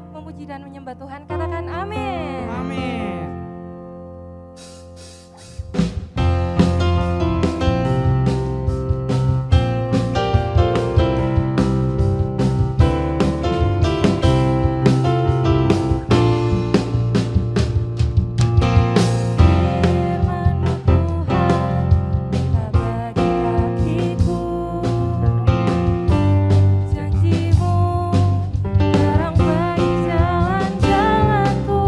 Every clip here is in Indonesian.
siap memuji dan menyembah Tuhan? Katakan amin. Amin. Janjimu terang bagi jalan-jalanku.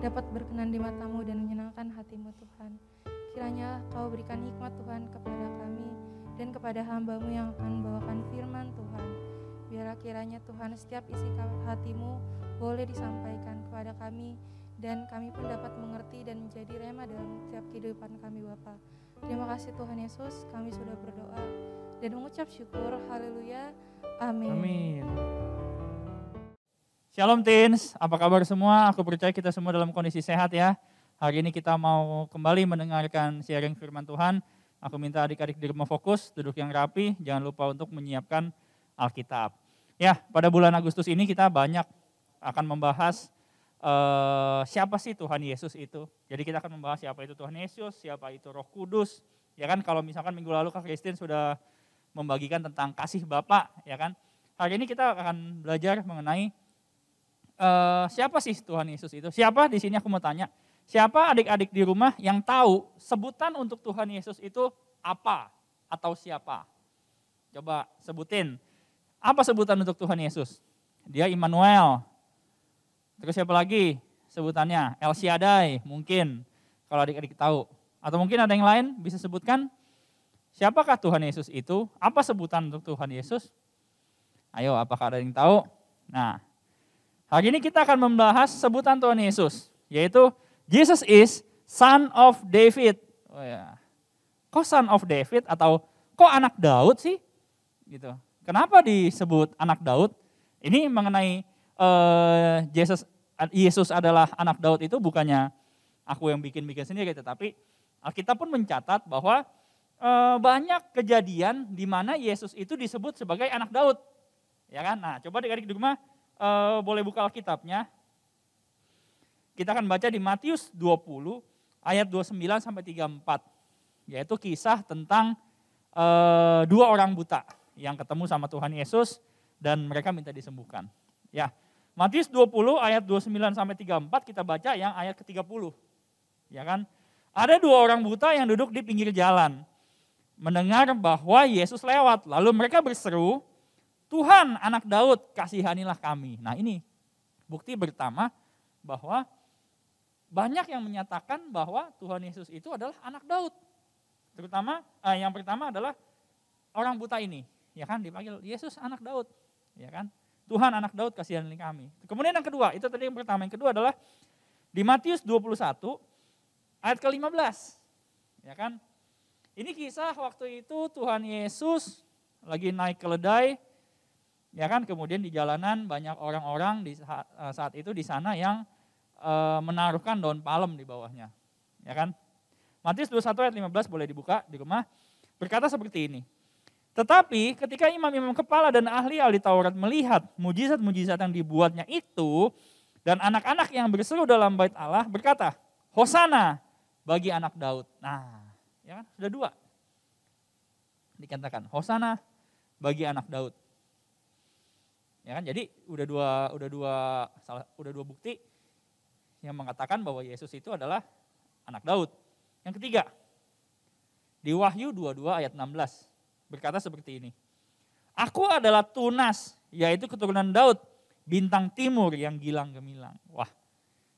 dapat berkenan di mata-Mu dan menyenangkan hati-Mu Tuhan. Kiranya Kau berikan hikmat Tuhan kepada kami dan kepada hamba-Mu yang akan membawakan firman Tuhan. Biarlah kiranya Tuhan setiap isi hati-Mu boleh disampaikan kepada kami dan kami pun dapat mengerti dan menjadi rema dalam setiap kehidupan kami Bapa. Terima kasih Tuhan Yesus, kami sudah berdoa dan mengucap syukur. Haleluya. Amin. Amin. Shalom teens, apa kabar semua? Aku percaya kita semua dalam kondisi sehat ya. Hari ini kita mau kembali mendengarkan sharing firman Tuhan. Aku minta adik-adik di rumah fokus, duduk yang rapi, jangan lupa untuk menyiapkan Alkitab. Ya, pada bulan Agustus ini kita banyak akan membahas siapa sih Tuhan Yesus itu. Jadi kita akan membahas siapa itu Tuhan Yesus, siapa itu Roh Kudus. Ya kan, kalau misalkan minggu lalu Kak Christine sudah membagikan tentang kasih Bapa, ya kan. Hari ini kita akan belajar mengenai siapa sih Tuhan Yesus itu. Siapa di sini aku mau tanya, siapa adik-adik di rumah yang tahu sebutan untuk Tuhan Yesus itu apa atau siapa? Coba sebutin. Apa sebutan untuk Tuhan Yesus? Dia Immanuel. Terus siapa lagi sebutannya? El Shaddai mungkin kalau adik-adik tahu. Atau mungkin ada yang lain bisa sebutkan? Siapakah Tuhan Yesus itu? Apa sebutan untuk Tuhan Yesus? Ayo, apakah ada yang tahu? Nah, hari ini kita akan membahas sebutan Tuhan Yesus, yaitu Jesus is Son of David. Oh ya. Kok Son of David atau kok anak Daud sih? Gitu. Kenapa disebut anak Daud? Ini mengenai Yesus adalah anak Daud itu bukannya aku yang bikin-bikin sendiri, tetapi Alkitab pun mencatat bahwa banyak kejadian di mana Yesus itu disebut sebagai anak Daud. Ya kan? Nah, coba adik-adik di rumah boleh buka Alkitabnya. Kita akan baca di Matius 20 ayat 29 sampai 34. Yaitu kisah tentang dua orang buta yang ketemu sama Tuhan Yesus dan mereka minta disembuhkan. Ya. Matius 20 ayat 29 sampai 34 kita baca yang ayat ke-30. Ya kan? Ada dua orang buta yang duduk di pinggir jalan. Mendengar bahwa Yesus lewat, lalu mereka berseru, "Tuhan, anak Daud, kasihanilah kami." Nah, ini bukti pertama bahwa banyak yang menyatakan bahwa Tuhan Yesus itu adalah anak Daud. Terutama yang pertama adalah orang buta ini, ya kan, dipanggil Yesus anak Daud, ya kan? Tuhan anak Daud, kasihanilah kami. Kemudian yang kedua, itu tadi yang pertama. Yang kedua adalah di Matius 21 ayat ke-15. Ya kan? Ini kisah waktu itu Tuhan Yesus lagi naik keledai, ya kan, kemudian di jalanan banyak orang-orang di saat itu di sana yang menaruhkan daun palem di bawahnya, ya kan. Matius 21 ayat 15 boleh dibuka di rumah, berkata seperti ini. Tetapi ketika imam-imam kepala dan ahli-ahli Taurat melihat mujizat-mujizat yang dibuatnya itu, dan anak-anak yang berseru dalam bait Allah berkata, "Hosana bagi anak Daud." Nah, ya kan, sudah dua dikatakan, Hosana bagi anak Daud. Ya kan, jadi udah dua bukti yang mengatakan bahwa Yesus itu adalah anak Daud. Yang ketiga, di Wahyu 22 ayat 16 berkata seperti ini. "Aku adalah Tunas, yaitu keturunan Daud, bintang timur yang gilang gemilang." Wah,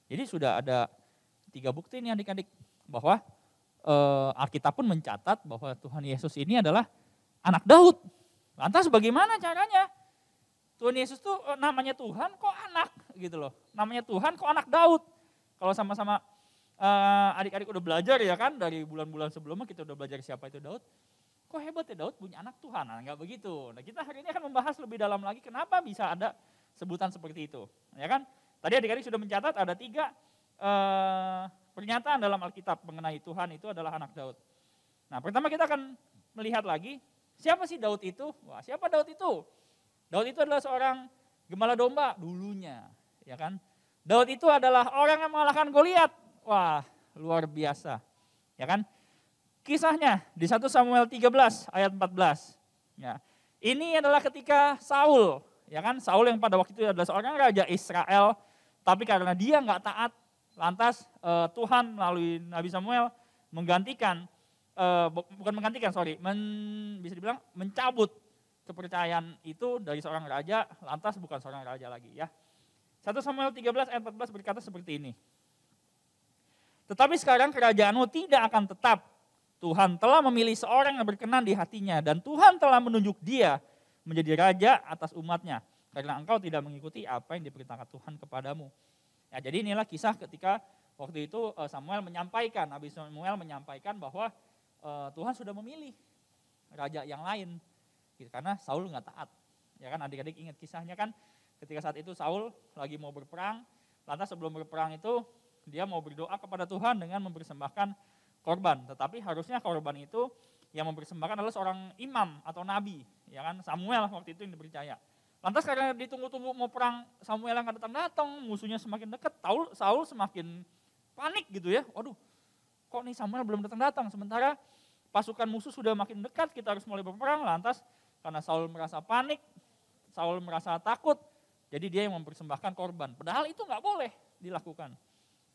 jadi sudah ada 3 bukti nih adik-adik bahwa Alkitab pun mencatat bahwa Tuhan Yesus ini adalah anak Daud. Lantas bagaimana caranya? Tuhan Yesus tuh namanya Tuhan kok anak gitu loh. Namanya Tuhan kok anak Daud. Kalau sama-sama adik-adik udah belajar ya kan, dari bulan-bulan sebelumnya kita udah belajar siapa itu Daud. Kok hebat ya Daud punya anak Tuhan? Nah, enggak begitu. Nah, kita hari ini akan membahas lebih dalam lagi kenapa bisa ada sebutan seperti itu. Ya kan? Tadi adik-adik sudah mencatat ada 3 pernyataan dalam Alkitab mengenai Tuhan itu adalah anak Daud. Nah, pertama kita akan melihat lagi, siapa sih Daud itu? Wah, siapa Daud itu? Daud itu adalah seorang gembala domba dulunya, ya kan? Daud itu adalah orang yang mengalahkan Goliat. Wah, luar biasa. Ya kan? Kisahnya di 1 Samuel 13 ayat 14. Ya. Ini adalah ketika Saul, ya kan? Saul yang pada waktu itu adalah seorang raja Israel, tapi karena dia nggak taat, lantas Tuhan melalui Nabi Samuel menggantikan, bisa dibilang mencabut kepercayaan itu dari seorang raja, lantas bukan seorang raja lagi ya. 1 Samuel 13 ayat 14 berkata seperti ini. Tetapi sekarang kerajaanmu tidak akan tetap. Tuhan telah memilih seorang yang berkenan di hatinya dan Tuhan telah menunjuk dia menjadi raja atas umatnya. Karena engkau tidak mengikuti apa yang diperintahkan Tuhan kepadamu. Ya, jadi inilah kisah ketika waktu itu Samuel menyampaikan, Nabi Samuel menyampaikan bahwa Tuhan sudah memilih raja yang lain. Gitu, karena Saul nggak taat. Ya kan, adik-adik ingat kisahnya kan, ketika saat itu Saul lagi mau berperang, lantas sebelum berperang itu dia mau berdoa kepada Tuhan dengan mempersembahkan korban. Tetapi harusnya korban itu yang mempersembahkan adalah seorang imam atau nabi, ya kan, Samuel waktu itu yang dipercaya. Lantas karena ditunggu-tunggu mau perang, Samuel yang nggak datang-datang, musuhnya semakin dekat, Saul semakin panik gitu ya. Waduh, kok nih Samuel belum datang-datang, sementara pasukan musuh sudah makin dekat, kita harus mulai berperang. Lantas karena Saul merasa panik, Saul merasa takut, jadi dia yang mempersembahkan korban. Padahal itu nggak boleh dilakukan.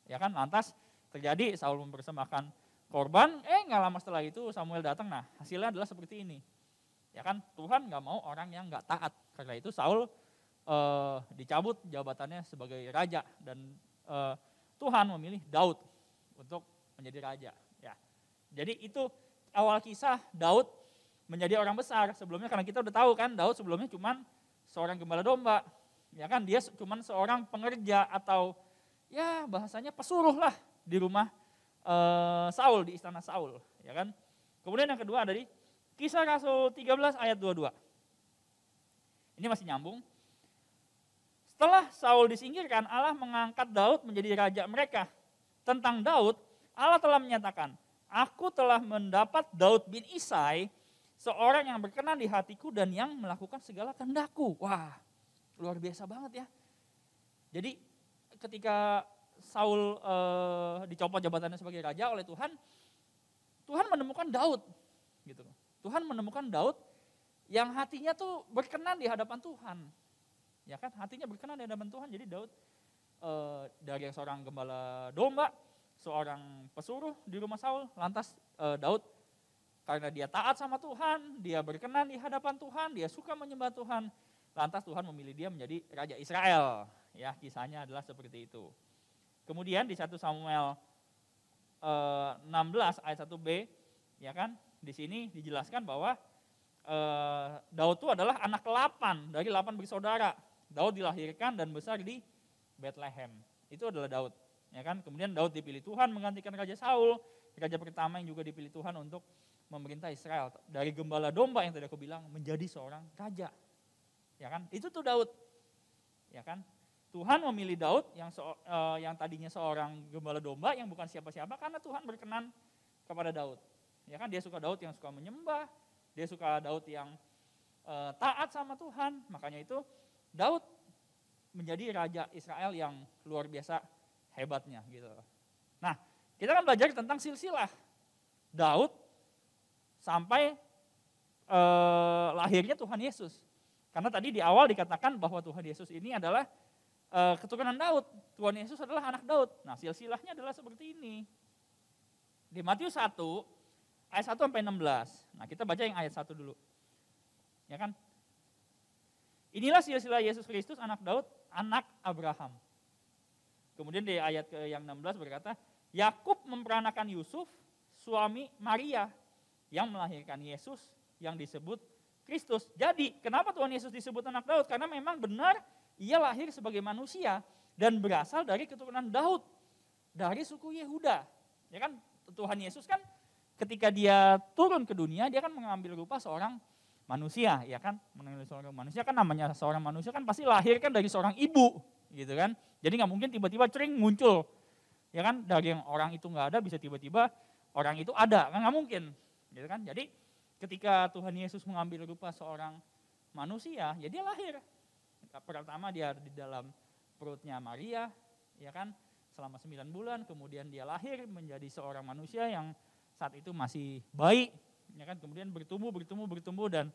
Ya kan, lantas terjadi Saul mempersembahkan korban, nggak lama setelah itu Samuel datang, nah hasilnya adalah seperti ini. Ya kan, Tuhan nggak mau orang yang nggak taat. Karena itu Saul dicabut jabatannya sebagai raja dan Tuhan memilih Daud untuk menjadi raja. Ya, jadi itu awal kisah Daud menjadi orang besar. Sebelumnya karena kita udah tahu kan, Daud sebelumnya cuman seorang gembala domba. Ya kan, dia cuman seorang pengerja atau ya bahasanya pesuruh lah di rumah Saul, di istana Saul. Ya kan. Kemudian yang kedua dari Kisah Rasul 13 ayat 22. Ini masih nyambung. Setelah Saul disingkirkan, Allah mengangkat Daud menjadi raja mereka. Tentang Daud, Allah telah menyatakan, aku telah mendapat Daud bin Isai, seorang yang berkenan di hatiku dan yang melakukan segala kehendakku. Wah, luar biasa banget ya. Jadi ketika Saul dicopot jabatannya sebagai raja oleh Tuhan, Tuhan menemukan Daud. Gitu. Tuhan menemukan Daud yang hatinya tuh berkenan di hadapan Tuhan. Ya kan, hatinya berkenan di hadapan Tuhan. Jadi Daud dari seorang gembala domba, seorang pesuruh di rumah Saul, lantas Daud karena dia taat sama Tuhan, dia berkenan di hadapan Tuhan, dia suka menyembah Tuhan, lantas Tuhan memilih dia menjadi raja Israel. Ya, kisahnya adalah seperti itu. Kemudian di 1 Samuel 16 ayat 1b, ya kan, di sini dijelaskan bahwa Daud itu adalah anak ke-8 dari 8 bersaudara. Daud dilahirkan dan besar di Bethlehem. Itu adalah Daud. Ya kan? Kemudian Daud dipilih Tuhan menggantikan Raja Saul, raja pertama yang juga dipilih Tuhan untuk memerintah Israel. Dari gembala domba yang tadi aku bilang menjadi seorang raja. Ya kan? Itu tuh Daud. Ya kan? Tuhan memilih Daud yang tadinya seorang gembala domba yang bukan siapa-siapa karena Tuhan berkenan kepada Daud. Ya kan, dia suka Daud yang suka menyembah, dia suka Daud yang taat sama Tuhan. Makanya itu Daud menjadi raja Israel yang luar biasa hebatnya gitu. Nah, kita kan belajar tentang silsilah Daud sampai lahirnya Tuhan Yesus. Karena tadi di awal dikatakan bahwa Tuhan Yesus ini adalah keturunan Daud. Tuhan Yesus adalah anak Daud. Nah, silsilahnya adalah seperti ini. Di Matius 1 ayat 1 sampai 16. Nah, kita baca yang ayat 1 dulu. Ya kan? Inilah silsilah Yesus Kristus anak Daud, anak Abraham. Kemudian di ayat yang 16 berkata, Yakub memperanakan Yusuf, suami Maria, yang melahirkan Yesus yang disebut Kristus. Jadi, kenapa Tuhan Yesus disebut anak Daud? Karena memang benar ia lahir sebagai manusia dan berasal dari keturunan Daud, dari suku Yehuda. Ya kan, Tuhan Yesus kan ketika dia turun ke dunia, dia kan mengambil rupa seorang manusia, ya kan? Mengambil seorang manusia kan, namanya seorang manusia kan pasti lahir kan dari seorang ibu, gitu kan? Jadi nggak mungkin tiba-tiba cering muncul, ya kan? Dari yang orang itu nggak ada bisa tiba-tiba orang itu ada, kan nggak mungkin, gitu kan? Jadi ketika Tuhan Yesus mengambil rupa seorang manusia, ya dia lahir. Pertama dia di dalam perutnya Maria, ya kan? Selama 9 bulan, kemudian dia lahir menjadi seorang manusia yang saat itu masih bayi, ya kan, kemudian bertumbuh dan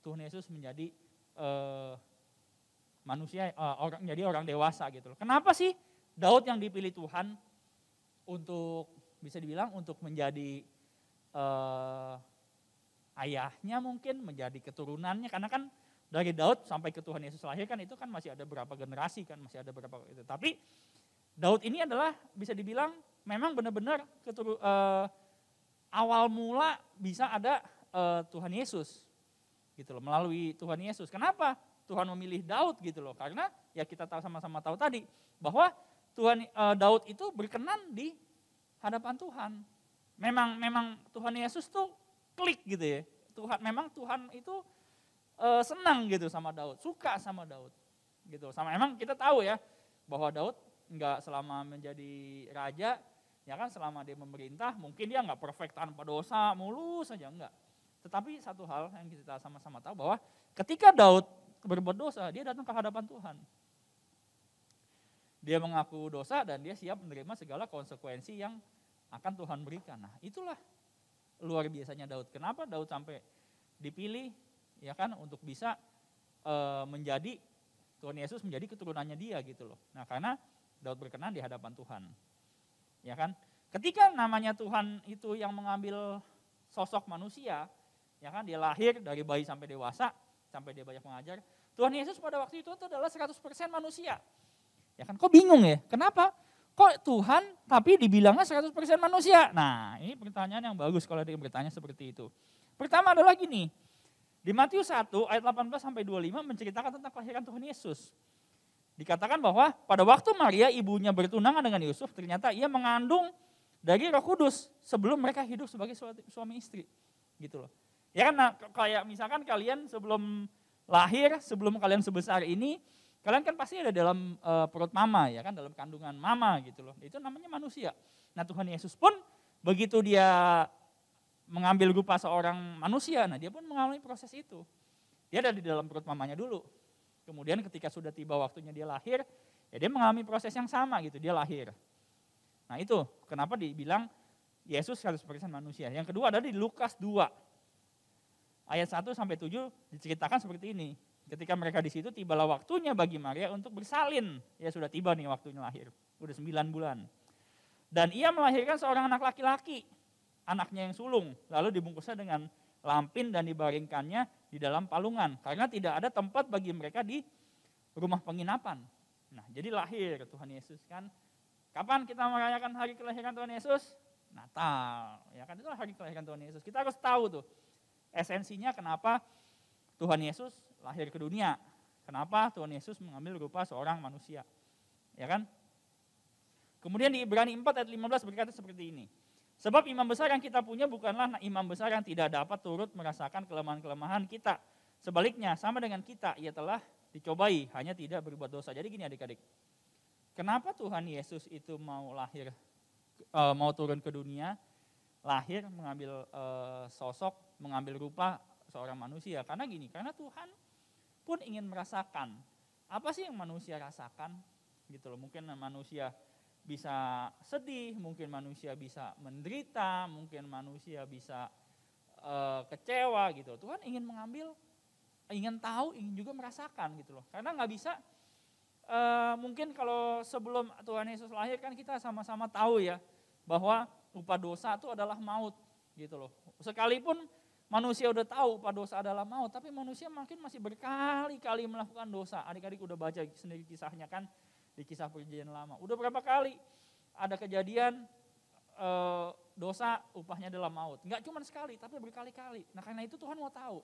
Tuhan Yesus menjadi manusia, menjadi orang dewasa gitu loh. Kenapa sih Daud yang dipilih Tuhan untuk bisa dibilang untuk menjadi ayahnya mungkin, menjadi keturunannya, karena kan dari Daud sampai ke Tuhan Yesus lahir kan itu kan masih ada berapa generasi kan, masih ada berapa itu. Tapi Daud ini adalah bisa dibilang memang benar-benar awal mula bisa ada Tuhan Yesus gitu loh, melalui Tuhan Yesus. Kenapa Tuhan memilih Daud gitu loh? Karena ya kita tahu sama-sama tahu tadi bahwa Daud itu berkenan di hadapan Tuhan. Memang Tuhan Yesus tuh klik gitu ya. Tuhan itu senang gitu sama Daud, suka sama Daud gitu. Sama emang kita tahu ya bahwa Daud nggak selama menjadi raja, ya kan, selama dia memerintah mungkin dia nggak perfect tanpa dosa mulus saja, enggak. Tetapi satu hal yang kita sama-sama tahu bahwa ketika Daud berbuat dosa, dia datang ke hadapan Tuhan. Dia mengaku dosa dan dia siap menerima segala konsekuensi yang akan Tuhan berikan. Nah, itulah luar biasanya Daud. Kenapa Daud sampai dipilih, ya kan, untuk bisa menjadi Tuhan Yesus menjadi keturunannya dia gitu loh. Nah, karena Daud berkenan di hadapan Tuhan. Ya kan? Ketika namanya Tuhan itu yang mengambil sosok manusia, ya kan, dia lahir dari bayi sampai dewasa, sampai dia banyak mengajar. Tuhan Yesus pada waktu itu adalah 100% manusia. Ya kan, kok bingung ya? Kenapa? Kok Tuhan tapi dibilangnya 100% manusia? Nah, ini pertanyaan yang bagus kalau dia bertanya seperti itu. Pertama adalah gini, di Matius 1 ayat 18 sampai 25 menceritakan tentang kelahiran Tuhan Yesus. Dikatakan bahwa pada waktu Maria ibunya bertunangan dengan Yusuf, ternyata ia mengandung dari Roh Kudus sebelum mereka hidup sebagai suami istri. Gitu loh. Ya kan, nah, kayak misalkan kalian sebelum lahir, sebelum kalian sebesar ini, kalian kan pasti ada dalam perut mama, ya kan, dalam kandungan mama gitu loh. Itu namanya manusia. Nah, Tuhan Yesus pun begitu dia mengambil rupa seorang manusia, nah dia pun mengalami proses itu. Dia ada di dalam perut mamanya dulu. Kemudian ketika sudah tiba waktunya dia lahir, ya dia mengalami proses yang sama gitu, dia lahir. Nah, itu kenapa dibilang Yesus 100% manusia. Yang kedua adalah di Lukas 2 ayat 1 sampai 7 diceritakan seperti ini. Ketika mereka di situ, tibalah waktunya bagi Maria untuk bersalin. Ya sudah tiba nih waktunya lahir, udah 9 bulan. Dan ia melahirkan seorang anak laki-laki, anaknya yang sulung, lalu dibungkusnya dengan lampin dan dibaringkannya di dalam palungan. Karena tidak ada tempat bagi mereka di rumah penginapan. Nah, jadi lahir Tuhan Yesus kan. Kapan kita merayakan hari kelahiran Tuhan Yesus? Natal. Ya kan, itulah hari kelahiran Tuhan Yesus. Kita harus tahu tuh esensinya kenapa Tuhan Yesus lahir ke dunia. Kenapa Tuhan Yesus mengambil rupa seorang manusia. Ya kan? Kemudian di Ibrani 4 ayat 15 berkata seperti ini. Sebab imam besar yang kita punya bukanlah imam besar yang tidak dapat turut merasakan kelemahan-kelemahan kita. Sebaliknya, sama dengan kita, ia telah dicobai, hanya tidak berbuat dosa. Jadi gini adik-adik, kenapa Tuhan Yesus itu mau lahir, mau turun ke dunia, lahir mengambil sosok, mengambil rupa seorang manusia? Karena gini, karena Tuhan pun ingin merasakan apa sih yang manusia rasakan, gitu loh. Mungkin manusia bisa sedih, mungkin manusia bisa menderita, mungkin manusia bisa kecewa gitu. Tuhan ingin mengambil, ingin tahu, ingin juga merasakan gitu loh. Karena nggak bisa, mungkin kalau sebelum Tuhan Yesus lahir kan kita sama-sama tahu ya bahwa upah dosa itu adalah maut gitu loh. Sekalipun manusia udah tahu upah dosa adalah maut, tapi manusia mungkin masih berkali-kali melakukan dosa. Adik-adik udah baca sendiri kisahnya kan, di kisah perjanjian lama. Udah berapa kali ada kejadian dosa upahnya adalah maut. Enggak cuma sekali, tapi berkali-kali. Nah, karena itu Tuhan mau tahu.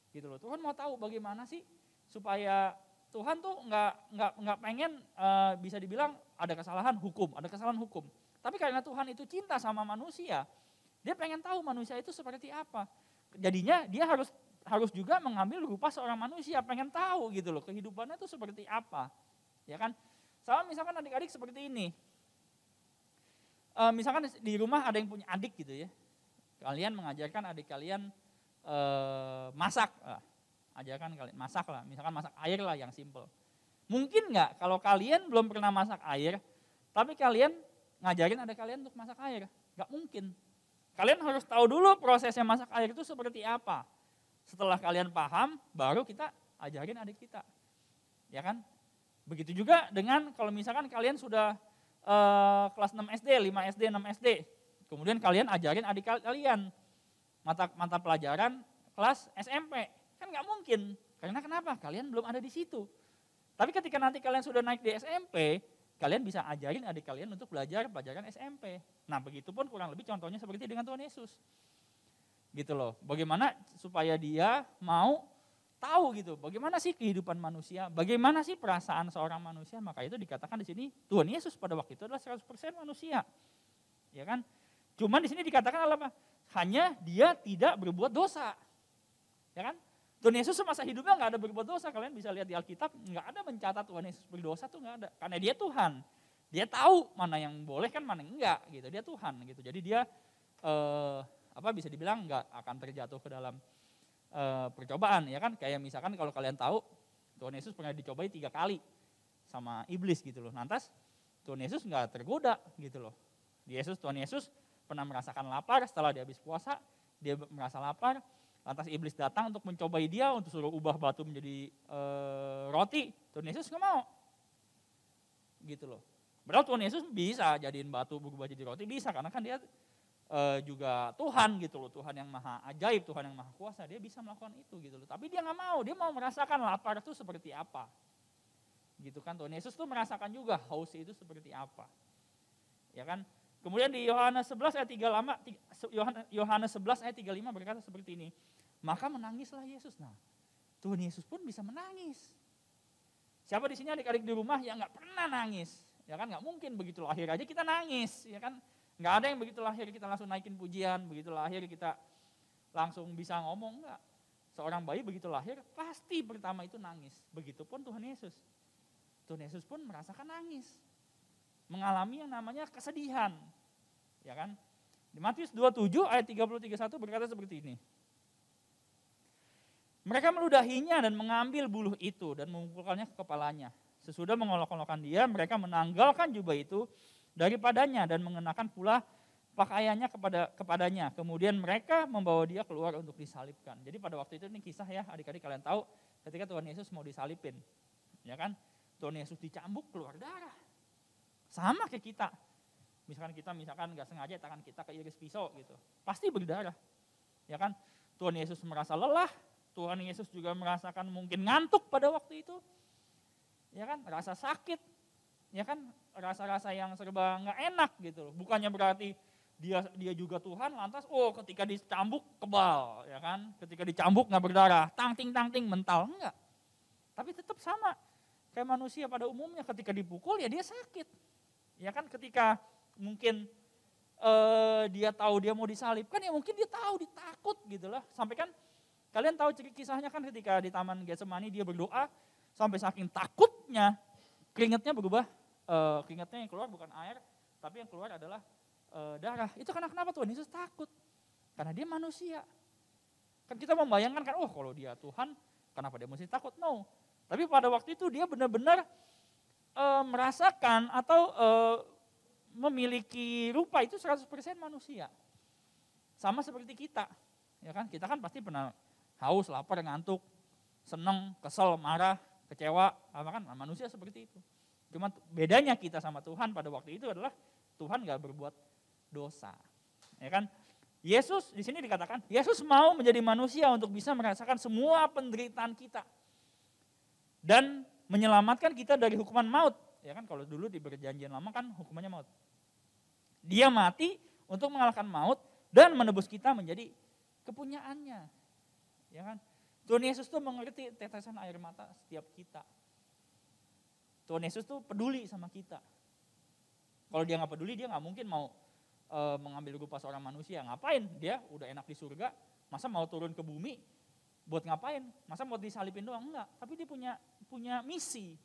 Gitu loh. Tuhan mau tahu bagaimana sih supaya Tuhan tuh enggak pengen bisa dibilang ada kesalahan hukum. Tapi karena Tuhan itu cinta sama manusia, dia pengen tahu manusia itu seperti apa. Jadinya dia harus juga mengambil rupa seorang manusia, pengen tahu gitu loh kehidupannya itu seperti apa. Ya kan? Sama misalkan adik-adik seperti ini. Misalkan di rumah ada yang punya adik gitu ya. Kalian mengajarkan adik kalian masak. Ajarkan kalian masak lah. Misalkan masak air lah yang simple. Mungkin nggak kalau kalian belum pernah masak air, tapi kalian ngajarin adik kalian untuk masak air? Nggak mungkin. Kalian harus tahu dulu prosesnya masak air itu seperti apa. Setelah kalian paham, baru kita ajarin adik kita. Ya kan? Begitu juga dengan kalau misalkan kalian sudah kelas 6 SD, 5 SD, 6 SD. Kemudian kalian ajarin adik kalian mata pelajaran kelas SMP. Kan nggak mungkin. Karena kenapa? Kalian belum ada di situ. Tapi ketika nanti kalian sudah naik di SMP, kalian bisa ajarin adik kalian untuk belajar pelajaran SMP. Nah begitu pun kurang lebih contohnya seperti dengan Tuhan Yesus. Gitu loh, bagaimana supaya dia mau tahu gitu, bagaimana sih kehidupan manusia, bagaimana sih perasaan seorang manusia, maka itu dikatakan di sini Tuhan Yesus pada waktu itu adalah 100% manusia. Ya kan? Cuman di sini dikatakan apa? Hanya dia tidak berbuat dosa. Ya kan? Tuhan Yesus semasa hidupnya nggak ada berbuat dosa. Kalian bisa lihat di Alkitab, nggak ada mencatat Tuhan Yesus berdosa tuh nggak ada. Karena dia Tuhan. Dia tahu mana yang boleh kan mana yang enggak gitu. Dia Tuhan gitu. Jadi dia bisa dibilang nggak akan terjatuh ke dalam percobaan, ya kan? Kayak misalkan kalau kalian tahu Tuhan Yesus pernah dicobai 3 kali sama iblis gitu loh. Lantas Tuhan Yesus nggak tergoda gitu loh. Tuhan Yesus pernah merasakan lapar setelah dia habis puasa, dia merasa lapar. Lantas iblis datang untuk mencobai dia untuk suruh ubah batu menjadi roti. Tuhan Yesus nggak mau, gitu loh. Padahal Tuhan Yesus bisa jadiin batu berubah jadi roti, bisa karena kan dia juga Tuhan gitu loh, Tuhan yang maha ajaib, Tuhan yang maha kuasa, dia bisa melakukan itu gitu loh. Tapi dia nggak mau, dia mau merasakan lapar itu seperti apa, gitu kan. Tuhan Yesus tuh merasakan juga haus itu seperti apa, ya kan. Kemudian di Yohanes 11 ayat 35 berkata seperti ini, maka menangislah Yesus. Nah, Tuhan Yesus pun bisa menangis. Siapa di sini adik-adik di rumah yang nggak pernah nangis, ya kan? Nggak mungkin begitu lahir aja kita nangis, ya kan? Nggak ada yang begitu lahir kita langsung naikin pujian, begitu lahir kita langsung bisa ngomong, enggak. Seorang bayi begitu lahir pasti pertama itu nangis. Begitupun Tuhan Yesus. Tuhan Yesus pun merasakan nangis. Mengalami yang namanya kesedihan. Ya kan? Di Matius 27 ayat 30-31 berkata seperti ini. Mereka meludahinya dan mengambil buluh itu dan memukulkannya ke kepalanya. Sesudah mengolok-olokkan dia, mereka menanggalkan jubah itu daripadanya dan mengenakan pula pakaiannya kepadanya. Kemudian mereka membawa dia keluar untuk disalibkan. Jadi pada waktu itu ini kisah ya, adik-adik kalian tahu ketika Tuhan Yesus mau disalibin. Ya kan? Tuhan Yesus dicambuk keluar darah. Sama kayak kita. Misalkan nggak sengaja tangan kita keiris pisau gitu. Pasti berdarah. Ya kan? Tuhan Yesus merasa lelah, Tuhan Yesus juga merasakan mungkin ngantuk pada waktu itu. Ya kan? Rasa sakit. Ya kan? Rasa-rasa yang serba nggak enak gitu. Bukannya berarti dia juga Tuhan, lantas ketika dicambuk kebal, ya kan? Ketika dicambuk nggak berdarah, tangting mental, enggak. Tapi tetap sama kayak manusia pada umumnya, ketika dipukul ya dia sakit. Ya kan, ketika mungkin dia tahu dia mau disalibkan, ya mungkin dia tahu, dia takut gitu lah. Sampai kan kalian tahu kisahnya kan ketika di Taman Getsemani dia berdoa, sampai saking takutnya keringatnya berubah, keringatnya yang keluar bukan air, tapi yang keluar adalah darah. Itu karena kenapa Tuhan Yesus takut? Karena dia manusia. Kan kita membayangkan kan, kalau dia Tuhan, kenapa dia mesti takut? No. Tapi pada waktu itu dia benar-benar merasakan atau memiliki rupa itu 100% manusia. Sama seperti kita. Ya kan? Kita kan pasti pernah haus, lapar, ngantuk, senang, kesel, marah, kecewa, apa kan? Manusia seperti itu. Cuma bedanya kita sama Tuhan pada waktu itu adalah Tuhan gak berbuat dosa. Ya kan? Yesus di sini dikatakan, Yesus mau menjadi manusia untuk bisa merasakan semua penderitaan kita. Dan menyelamatkan kita dari hukuman maut. Ya kan, kalau dulu di perjanjian lama kan hukumannya maut. Dia mati untuk mengalahkan maut dan menebus kita menjadi kepunyaannya. Ya kan? Tuhan Yesus tuh mengerti tetesan air mata setiap kita. Tuhan Yesus tuh peduli sama kita. Kalau dia nggak peduli, dia nggak mungkin mau mengambil rupa seorang manusia. Ngapain? Dia udah enak di surga, masa mau turun ke bumi buat ngapain? Masa mau disalipin doang? Enggak. Tapi dia punya misi.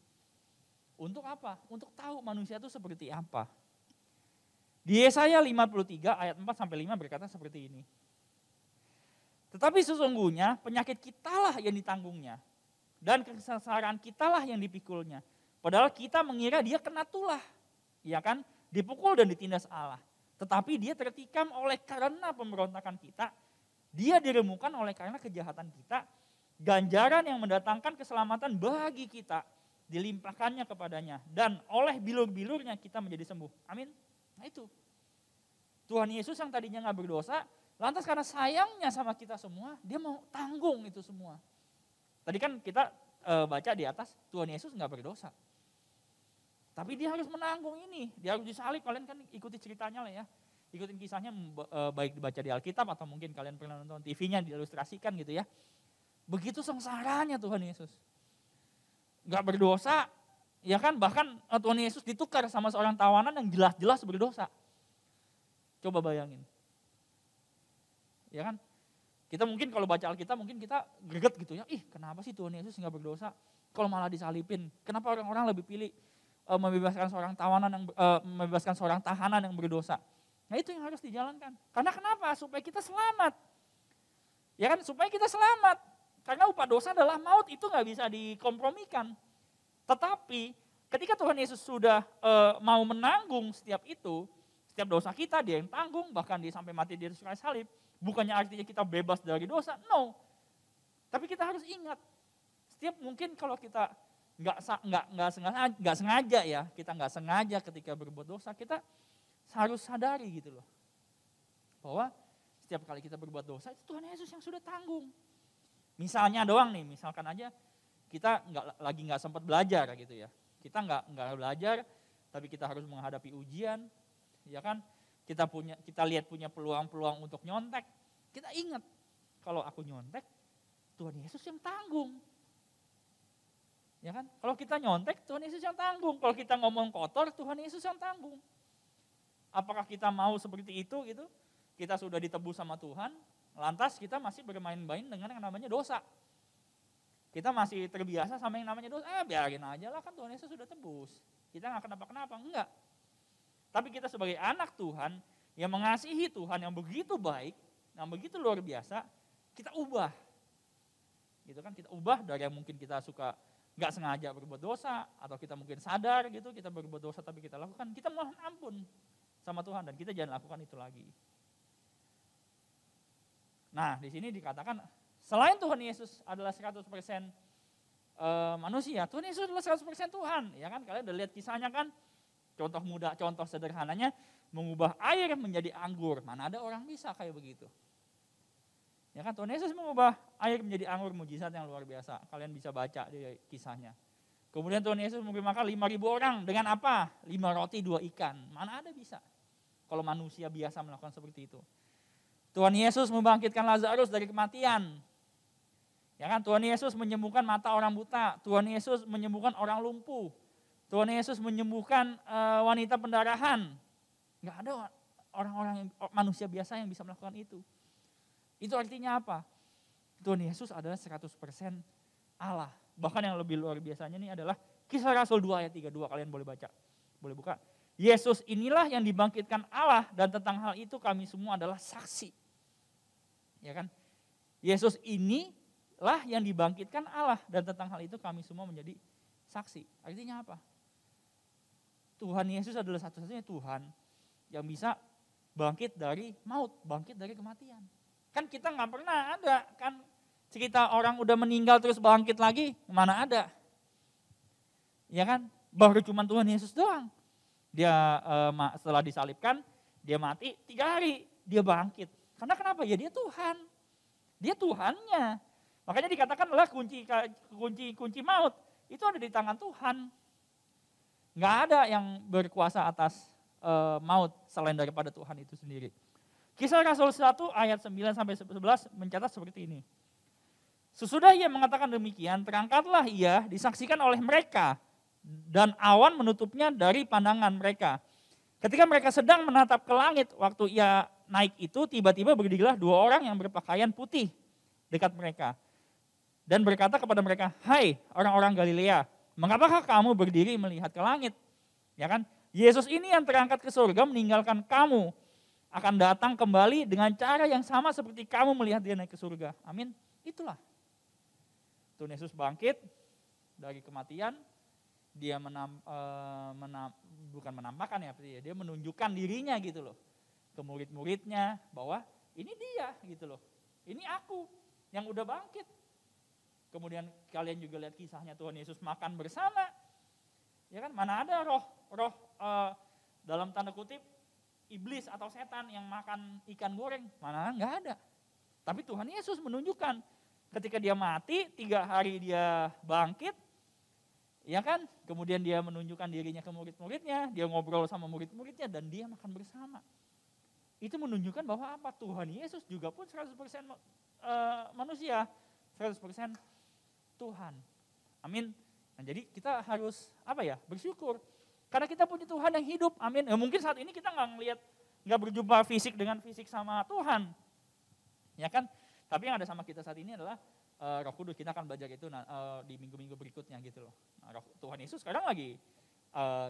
Untuk apa? Untuk tahu manusia itu seperti apa. Di Yesaya 53 ayat 4-5 berkata seperti ini. Tetapi sesungguhnya penyakit kitalah yang ditanggungnya dan kesesaran kitalah yang dipikulnya. Padahal kita mengira dia kena tulah, ya kan? Dipukul dan ditindas Allah. Tetapi dia tertikam oleh karena pemberontakan kita, dia diremukan oleh karena kejahatan kita, ganjaran yang mendatangkan keselamatan bagi kita dilimpahkannya kepadanya, dan oleh bilur-bilurnya kita menjadi sembuh. Amin. Nah itu, Tuhan Yesus yang tadinya gak berdosa, lantas karena sayangnya sama kita semua, dia mau tanggung itu semua. Tadi kan kita baca di atas, Tuhan Yesus gak berdosa. Tapi dia harus menanggung ini, dia harus disalib. Kalian kan ikuti ceritanya lah ya. Ikutin kisahnya baik dibaca di Alkitab atau mungkin kalian pernah nonton TV-nya diilustrasikan gitu ya. Begitu sengsaranya Tuhan Yesus. Gak berdosa, ya kan, bahkan Tuhan Yesus ditukar sama seorang tawanan yang jelas-jelas berdosa. Coba bayangin. Ya kan? Kita mungkin kalau baca Alkitab mungkin kita greget gitu ya. Ih, kenapa sih Tuhan Yesus gak berdosa? Kalau malah disalipin. Kenapa orang-orang lebih pilih membebaskan seorang membebaskan seorang tahanan yang berdosa? Nah, itu yang harus dijalankan. Karena kenapa? Supaya kita selamat. Ya kan? Supaya kita selamat. Karena upah dosa adalah maut, itu gak bisa dikompromikan. Tetapi ketika Tuhan Yesus sudah mau menanggung setiap itu, setiap dosa kita dia yang tanggung, bahkan dia sampai mati di atas kayu salib, bukannya artinya kita bebas dari dosa, no. Tapi kita harus ingat, setiap mungkin kalau kita nggak sengaja ya, kita nggak sengaja ketika berbuat dosa, kita harus sadari gitu loh, bahwa setiap kali kita berbuat dosa itu Tuhan Yesus yang sudah tanggung. Misalnya doang nih, misalkan aja kita nggak sempat belajar gitu ya, kita nggak belajar, tapi kita harus menghadapi ujian, ya kan? Kita lihat punya peluang-peluang untuk nyontek, kita ingat kalau aku nyontek, Tuhan Yesus yang tanggung. Ya kan? Kalau kita nyontek, Tuhan Yesus yang tanggung. Kalau kita ngomong kotor, Tuhan Yesus yang tanggung. Apakah kita mau seperti itu gitu? Kita sudah ditebus sama Tuhan, lantas kita masih bermain-main dengan yang namanya dosa. Kita masih terbiasa sama yang namanya dosa. Biarin aja lah, kan Tuhan Yesus sudah tebus. Kita nggak kenapa-kenapa, enggak. Tapi kita sebagai anak Tuhan, yang mengasihi Tuhan yang begitu baik, yang begitu luar biasa, kita ubah. Gitu kan, kita ubah dari yang mungkin kita suka nggak sengaja berbuat dosa, atau kita mungkin sadar gitu, kita berbuat dosa tapi kita lakukan, kita mohon ampun sama Tuhan dan kita jangan lakukan itu lagi. Nah, di sini dikatakan selain Tuhan Yesus adalah 100% manusia, Tuhan Yesus adalah 100% Tuhan. Ya kan, kalian udah lihat kisahnya kan, contoh mudah, contoh sederhananya, mengubah air menjadi anggur. Mana ada orang bisa kayak begitu. Ya kan, Tuhan Yesus mengubah air menjadi anggur, mujizat yang luar biasa. Kalian bisa baca di kisahnya. Kemudian Tuhan Yesus memberi makan 5.000 orang dengan apa? 5 roti 2 ikan. Mana ada bisa. Kalau manusia biasa melakukan seperti itu. Tuhan Yesus membangkitkan Lazarus dari kematian. Ya kan, Tuhan Yesus menyembuhkan mata orang buta. Tuhan Yesus menyembuhkan orang lumpuh. Tuhan Yesus menyembuhkan wanita pendarahan. Enggak ada orang-orang manusia biasa yang bisa melakukan itu. Itu artinya apa? Tuhan Yesus adalah 100% Allah. Bahkan yang lebih luar biasanya ini adalah Kisah Rasul 2 ayat 32, kalian boleh baca. Boleh buka. Yesus inilah yang dibangkitkan Allah dan tentang hal itu kami semua adalah saksi. Ya kan? Yesus inilah yang dibangkitkan Allah dan tentang hal itu kami semua menjadi saksi. Artinya apa? Tuhan Yesus adalah satu-satunya Tuhan yang bisa bangkit dari maut, bangkit dari kematian. Kan kita nggak pernah ada kan cerita orang udah meninggal terus bangkit lagi, mana ada. Ya kan, baru cuma Tuhan Yesus doang. Dia setelah disalibkan, dia mati 3 hari, dia bangkit. Karena kenapa? Ya dia Tuhan. Dia Tuhannya. Makanya dikatakan adalah kunci maut itu ada di tangan Tuhan. Nggak ada yang berkuasa atas maut selain daripada Tuhan itu sendiri. Kisah Rasul 1 ayat 9 sampai 11 mencatat seperti ini. Sesudah ia mengatakan demikian, terangkatlah ia disaksikan oleh mereka dan awan menutupnya dari pandangan mereka. Ketika mereka sedang menatap ke langit, waktu ia naik itu tiba-tiba berdirilah 2 orang yang berpakaian putih dekat mereka. Dan berkata kepada mereka, "Hai orang-orang Galilea, mengapakah kamu berdiri melihat ke langit?" Ya kan? Yesus ini yang terangkat ke surga meninggalkan kamu, akan datang kembali dengan cara yang sama seperti kamu melihat dia naik ke surga. Amin. Itulah. Tuhan Yesus bangkit dari kematian, dia bukan menampakkan ya, dia menunjukkan dirinya gitu loh ke murid-muridnya bahwa ini dia gitu loh. Ini aku yang udah bangkit. Kemudian kalian juga lihat kisahnya Tuhan Yesus makan bersama. Ya kan, mana ada roh dalam tanda kutip iblis atau setan yang makan ikan goreng, mana enggak ada. Tapi Tuhan Yesus menunjukkan ketika dia mati 3 hari dia bangkit, Ya kan? Kemudian dia menunjukkan dirinya ke murid-muridnya, dia ngobrol sama murid-muridnya, dan dia makan bersama. Itu menunjukkan bahwa apa? Tuhan Yesus juga pun 100% manusia, 100% Tuhan. Amin. Nah, jadi kita harus bersyukur. Karena kita punya Tuhan yang hidup, amin. Ya, mungkin saat ini kita nggak berjumpa fisik dengan fisik sama Tuhan. Ya kan? Tapi yang ada sama kita saat ini adalah Roh Kudus. Kita akan belajar itu di minggu-minggu berikutnya gitu loh. Nah, Tuhan Yesus sekarang lagi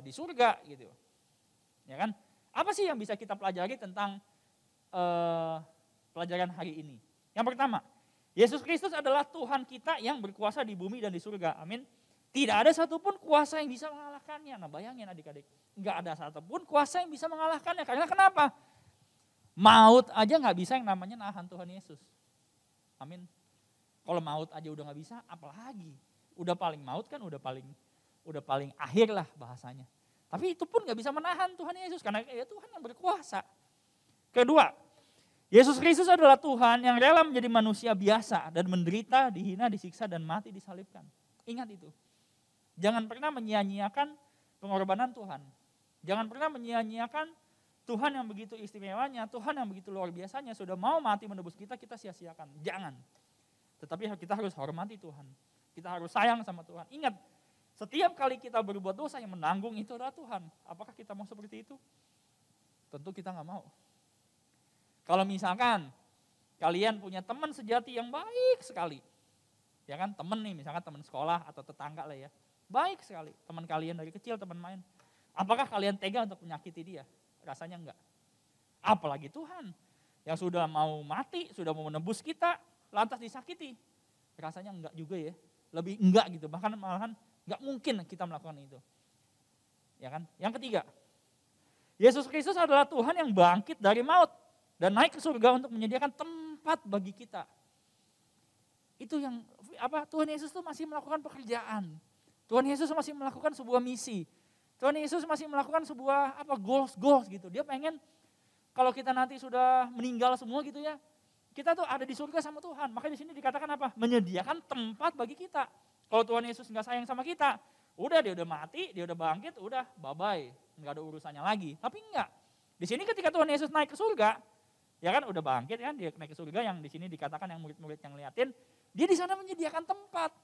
di surga gitu. Ya kan? Apa sih yang bisa kita pelajari tentang pelajaran hari ini? Yang pertama, Yesus Kristus adalah Tuhan kita yang berkuasa di bumi dan di surga. Amin. Tidak ada satupun kuasa yang bisa mengalahkannya. Nah, bayangin adik-adik, nggak ada satupun kuasa yang bisa mengalahkannya. Karena kenapa? Maut aja nggak bisa yang namanya nahan Tuhan Yesus. Amin. Kalau maut aja udah nggak bisa, apalagi udah paling maut kan udah paling akhir lah bahasanya. Tapi itu pun nggak bisa menahan Tuhan Yesus karena ya Tuhan yang berkuasa. Kedua, Yesus Kristus adalah Tuhan yang rela menjadi manusia biasa dan menderita, dihina, disiksa dan mati disalibkan. Ingat itu. Jangan pernah menyia-nyiakan pengorbanan Tuhan. Jangan pernah menyia-nyiakan Tuhan yang begitu istimewanya, Tuhan yang begitu luar biasanya sudah mau mati menebus kita sia-siakan. Jangan. Tetapi kita harus hormati Tuhan. Kita harus sayang sama Tuhan. Ingat, setiap kali kita berbuat dosa yang menanggung itu adalah Tuhan. Apakah kita mau seperti itu? Tentu kita nggak mau. Kalau misalkan kalian punya teman sejati yang baik sekali, ya kan, teman nih, misalkan teman sekolah atau tetangga lah ya, baik sekali, teman kalian dari kecil, teman main. Apakah kalian tega untuk menyakiti dia? Rasanya enggak. Apalagi Tuhan yang sudah mau mati, sudah mau menebus kita, lantas disakiti. Rasanya enggak juga ya, lebih enggak gitu, bahkan malahan enggak mungkin kita melakukan itu. Ya kan? Yang ketiga, Yesus Kristus adalah Tuhan yang bangkit dari maut dan naik ke surga untuk menyediakan tempat bagi kita. Itu yang Tuhan Yesus itu masih melakukan pekerjaan. Tuhan Yesus masih melakukan sebuah misi. Tuhan Yesus masih melakukan sebuah goals gitu. Dia pengen kalau kita nanti sudah meninggal semua gitu ya, kita tuh ada di surga sama Tuhan. Makanya di sini dikatakan apa? Menyediakan tempat bagi kita. Kalau Tuhan Yesus nggak sayang sama kita, udah dia udah mati, dia udah bangkit, udah bye-bye, nggak ada urusannya lagi. Tapi enggak. Di sini ketika Tuhan Yesus naik ke surga, ya kan udah bangkit kan, dia naik ke surga yang di sini dikatakan yang murid-murid yang liatin, dia di sana menyediakan tempat.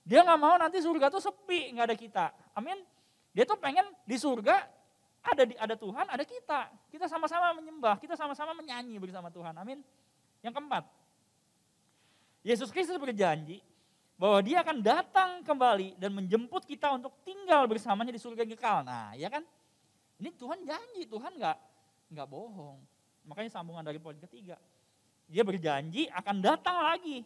Dia nggak mau nanti surga tuh sepi, nggak ada kita. Amin. Dia tuh pengen di surga ada Tuhan, ada kita. Kita sama-sama menyembah, kita sama-sama menyanyi bersama Tuhan. Amin. Yang keempat, Yesus Kristus berjanji bahwa dia akan datang kembali dan menjemput kita untuk tinggal bersamanya di surga yang kekal. Nah, ya kan? Ini Tuhan janji, Tuhan nggak bohong. Makanya sambungan dari poin ketiga. Dia berjanji akan datang lagi.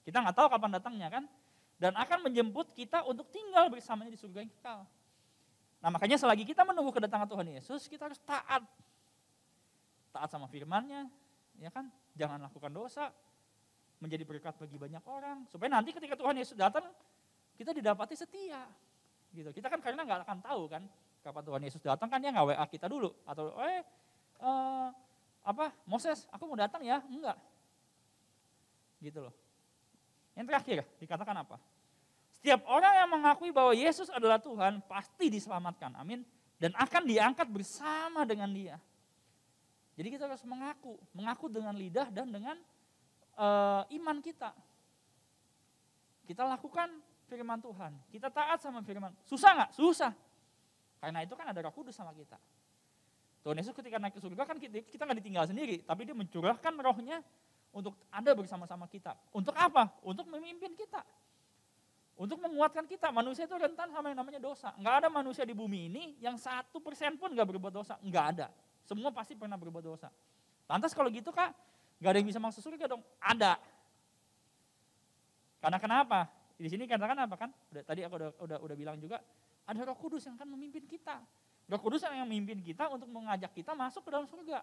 Kita nggak tahu kapan datangnya kan? Dan akan menjemput kita untuk tinggal bersamanya di surga yang kekal. Nah, makanya selagi kita menunggu kedatangan Tuhan Yesus, kita harus taat. Taat sama firman-Nya, ya kan? Jangan lakukan dosa, menjadi berkat bagi banyak orang. Supaya nanti ketika Tuhan Yesus datang, kita didapati setia. Gitu. Kita kan karena nggak akan tahu kan, kapan Tuhan Yesus datang kan dia nggak WA kita dulu. Atau Moses, aku mau datang ya? Enggak. Gitu loh. Yang terakhir, dikatakan apa? Setiap orang yang mengakui bahwa Yesus adalah Tuhan, pasti diselamatkan. Amin. Dan akan diangkat bersama dengan dia. Jadi kita harus mengaku dengan lidah dan dengan iman kita. Kita lakukan firman Tuhan. Kita taat sama firman. Susah nggak? Susah. Karena itu kan ada Roh Kudus sama kita. Tuhan Yesus ketika naik ke surga kan kita nggak ditinggal sendiri, tapi dia mencurahkan rohnya untuk ada bersama-sama kita. Untuk apa? Untuk memimpin kita. Untuk menguatkan kita. Manusia itu rentan sama yang namanya dosa. Nggak ada manusia di bumi ini yang 1% pun nggak berbuat dosa. Nggak ada. Semua pasti pernah berbuat dosa. Lantas kalau gitu Kak, nggak ada yang bisa masuk surga dong? Ada. Karena kenapa? Di sini katakan apa kan? Tadi aku udah bilang juga, ada Roh Kudus yang akan memimpin kita. Roh Kudus yang memimpin kita untuk mengajak kita masuk ke dalam surga.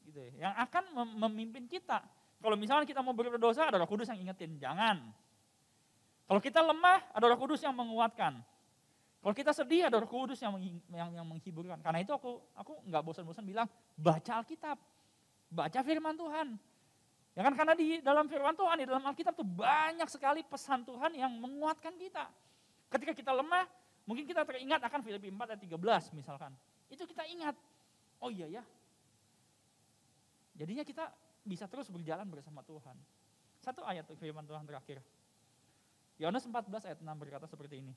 Gitu ya. Yang akan memimpin kita. Kalau misalnya kita mau berdosa, ada Roh Kudus yang ingetin, jangan. Kalau kita lemah, ada Roh Kudus yang menguatkan. Kalau kita sedih, ada Roh Kudus yang menghiburkan. Karena itu aku nggak bosan-bosan bilang, baca Alkitab, baca firman Tuhan. Ya kan, karena di dalam firman Tuhan, di dalam Alkitab tuh banyak sekali pesan Tuhan yang menguatkan kita. Ketika kita lemah, mungkin kita teringat akan Filipi 4 ayat 13 misalkan. Itu kita ingat, oh iya ya. Jadinya kita bisa terus berjalan bersama Tuhan. Satu ayat firman Tuhan terakhir. Yohanes 14 ayat 6 berkata seperti ini.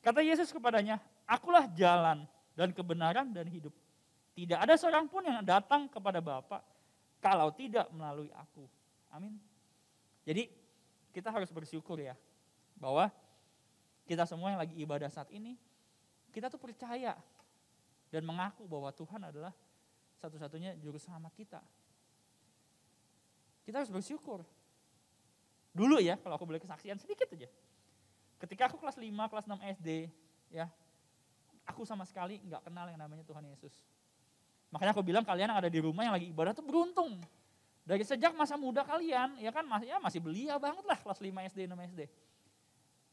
Kata Yesus kepadanya, akulah jalan dan kebenaran dan hidup. Tidak ada seorang pun yang datang kepada Bapa kalau tidak melalui aku. Amin. Jadi kita harus bersyukur ya, bahwa kita semua yang lagi ibadah saat ini, kita tuh percaya dan mengaku bahwa Tuhan adalah satu-satunya juru selamat kita. Kita harus bersyukur. Dulu ya, kalau aku boleh kesaksian sedikit aja. Ketika aku kelas 5, kelas 6 SD, ya, aku sama sekali nggak kenal yang namanya Tuhan Yesus. Makanya aku bilang kalian yang ada di rumah yang lagi ibadah tuh beruntung. Dari sejak masa muda kalian, ya kan masih belia banget lah kelas 5 SD, 6 SD.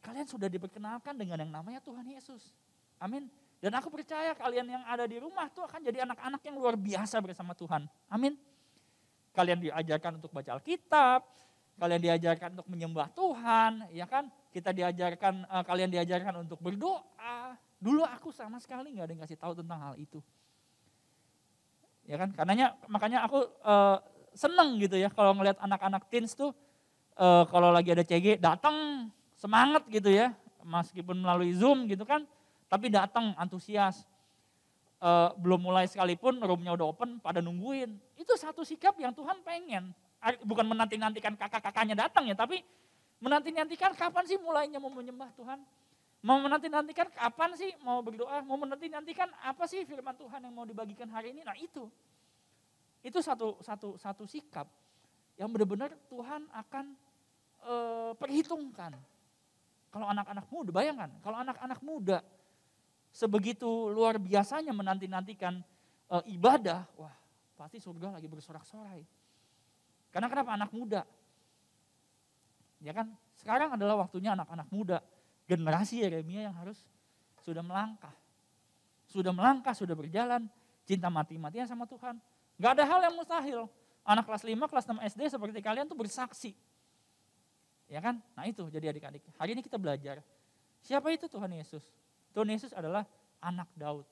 Kalian sudah diperkenalkan dengan yang namanya Tuhan Yesus. Amin. Dan aku percaya kalian yang ada di rumah tuh akan jadi anak-anak yang luar biasa bersama Tuhan. Amin. Kalian diajarkan untuk baca Alkitab, kalian diajarkan untuk menyembah Tuhan, ya kan? Kalian diajarkan untuk berdoa. Dulu aku sama sekali nggak ada yang kasih tahu tentang hal itu. Ya kan? Makanya aku seneng gitu ya kalau ngelihat anak-anak teens tuh kalau lagi ada CG datang semangat gitu ya, meskipun melalui Zoom gitu kan, tapi datang antusias. Belum mulai sekalipun roomnya udah open pada nungguin. Itu satu sikap yang Tuhan pengen. Bukan menanti-nantikan kakak-kakaknya datang ya, tapi menanti-nantikan kapan sih mulainya mau menyembah Tuhan. Mau menanti-nantikan kapan sih mau berdoa, mau menanti-nantikan apa sih firman Tuhan yang mau dibagikan hari ini. Nah itu satu sikap yang benar-benar Tuhan akan perhitungkan. Kalau anak-anak muda, bayangkan kalau anak-anak muda sebegitu luar biasanya menanti-nantikan ibadah, wah pasti surga lagi bersorak-sorai. Karena kenapa anak muda? Ya kan, sekarang adalah waktunya anak-anak muda, generasi Yeremia yang harus sudah melangkah. Sudah berjalan, cinta mati-matian sama Tuhan. Gak ada hal yang mustahil. Anak kelas 5, kelas 6 SD seperti kalian tuh bersaksi. Ya kan? Nah itu jadi adik-adik. Hari ini kita belajar. Siapa itu Tuhan Yesus? Tuhan Yesus adalah anak Daud.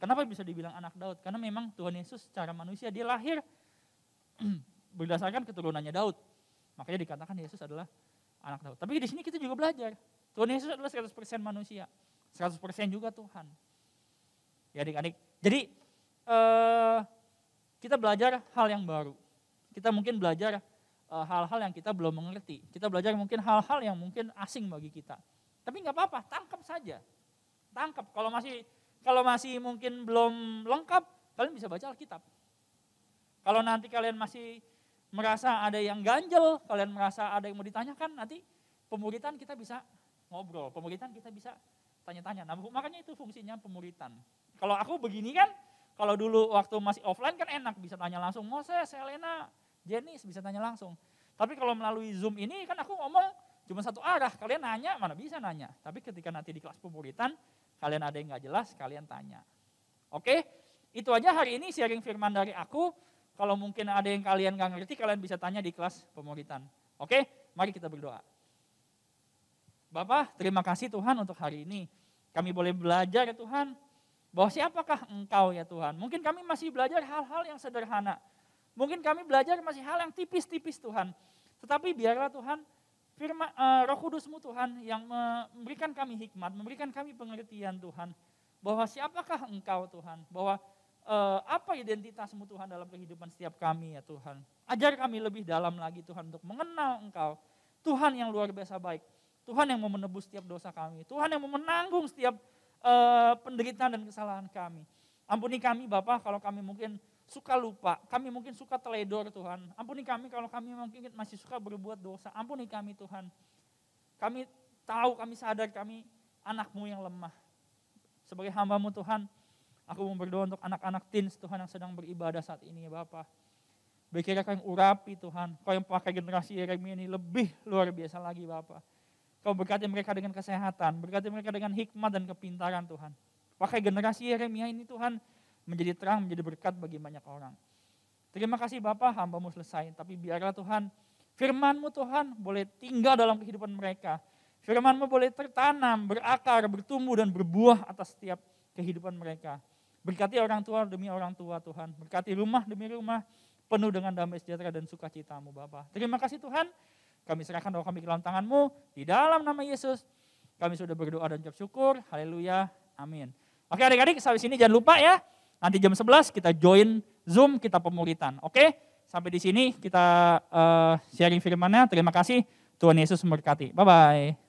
Kenapa bisa dibilang anak Daud? Karena memang Tuhan Yesus secara manusia dia lahir berdasarkan keturunannya Daud. Makanya dikatakan Yesus adalah anak Daud. Tapi di sini kita juga belajar. Tuhan Yesus adalah 100% manusia. 100% juga Tuhan. Ya adik-adik. Jadi kita belajar hal yang baru. Kita mungkin belajar hal-hal yang kita belum mengerti. Kita belajar mungkin hal-hal yang mungkin asing bagi kita. Tapi nggak apa-apa, tangkap saja. Tangkap. Kalau masih mungkin belum lengkap, kalian bisa baca Alkitab. Kalau nanti kalian masih merasa ada yang ganjel, kalian merasa ada yang mau ditanyakan, nanti pemuritan kita bisa ngobrol, pemuritan kita bisa tanya-tanya. Nah, makanya itu fungsinya pemuritan. Kalau aku begini kan, kalau dulu waktu masih offline kan enak, bisa tanya langsung, Moses, Selena, Jenis, bisa tanya langsung. Tapi kalau melalui Zoom ini kan aku ngomong cuma satu arah, kalian nanya, mana bisa nanya. Tapi ketika nanti di kelas pemuritan, kalian ada yang gak jelas, kalian tanya. Oke, itu aja hari ini sharing firman dari aku. Kalau mungkin ada yang kalian gak ngerti, kalian bisa tanya di kelas pemuritan. Oke, mari kita berdoa. Bapak, terima kasih Tuhan untuk hari ini. Kami boleh belajar ya Tuhan, bahwa siapakah Engkau ya Tuhan. Mungkin kami masih belajar hal-hal yang sederhana. Mungkin kami belajar masih hal yang tipis-tipis Tuhan. Tetapi biarlah Tuhan, firman Roh Kudus-Mu Tuhan yang memberikan kami hikmat, memberikan kami pengertian Tuhan. Bahwa siapakah Engkau Tuhan, bahwa apa identitas-Mu Tuhan dalam kehidupan setiap kami ya Tuhan. Ajar kami lebih dalam lagi Tuhan untuk mengenal Engkau. Tuhan yang luar biasa baik. Tuhan yang mau menebus setiap dosa kami. Tuhan yang mau menanggung setiap penderitaan dan kesalahan kami. Ampuni kami Bapa kalau kami mungkin suka lupa. Kami mungkin suka teledor Tuhan. Ampuni kami kalau kami mungkin masih suka berbuat dosa. Ampuni kami Tuhan. Kami tahu, kami sadar kami anak-Mu yang lemah. Sebagai hamba-Mu Tuhan, aku mau berdoa untuk anak-anak teens Tuhan yang sedang beribadah saat ini ya Bapak. Berkira Kau yang urapi Tuhan, Kau yang pakai generasi Yeremia ini lebih luar biasa lagi Bapak. Kau berkati mereka dengan kesehatan, berkati mereka dengan hikmat dan kepintaran Tuhan. Pakai generasi Yeremia ini Tuhan menjadi terang, menjadi berkat bagi banyak orang. Terima kasih Bapak, hamba-Mu selesai. Tapi biarlah Tuhan, firman-Mu Tuhan boleh tinggal dalam kehidupan mereka. Firman-Mu boleh tertanam, berakar, bertumbuh dan berbuah atas setiap kehidupan mereka. Berkati orang tua demi orang tua Tuhan. Berkati rumah demi rumah, penuh dengan damai sejahtera dan sukacita-Mu Bapa. Terima kasih Tuhan, kami serahkan doa kami ke dalam tangan-Mu. Di dalam nama Yesus, kami sudah berdoa dan ucap syukur. Haleluya, amin. Oke adik-adik, sampai sini jangan lupa ya. Nanti jam 11 kita join Zoom, kita pemuritan. Oke, sampai di sini kita sharing firman-Nya. Terima kasih, Tuhan Yesus memberkati. Bye-bye.